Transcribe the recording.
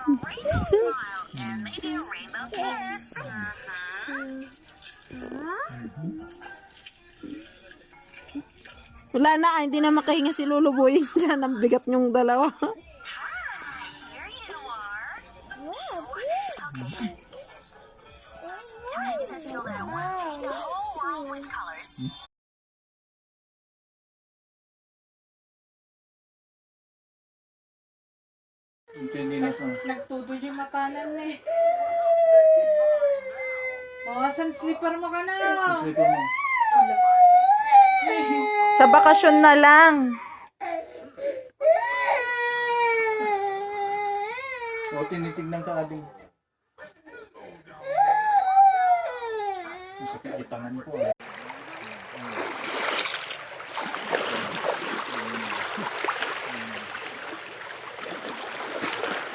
rainbow smile and maybe a rainbow kiss. Wala na, hindi na makahinga si Luluboy. Diyan, ang bigat niyong dalawa. Hi, here you are. Okay. Time to fill that one pink whole world with colors. Hindi na siya. Nagtutol yung makanan eh. Bawasan slipper mo ka na. Slipper mo. Sa bakasyon na lang. O, tinitignan ka ading. Masakit yung tangan ko.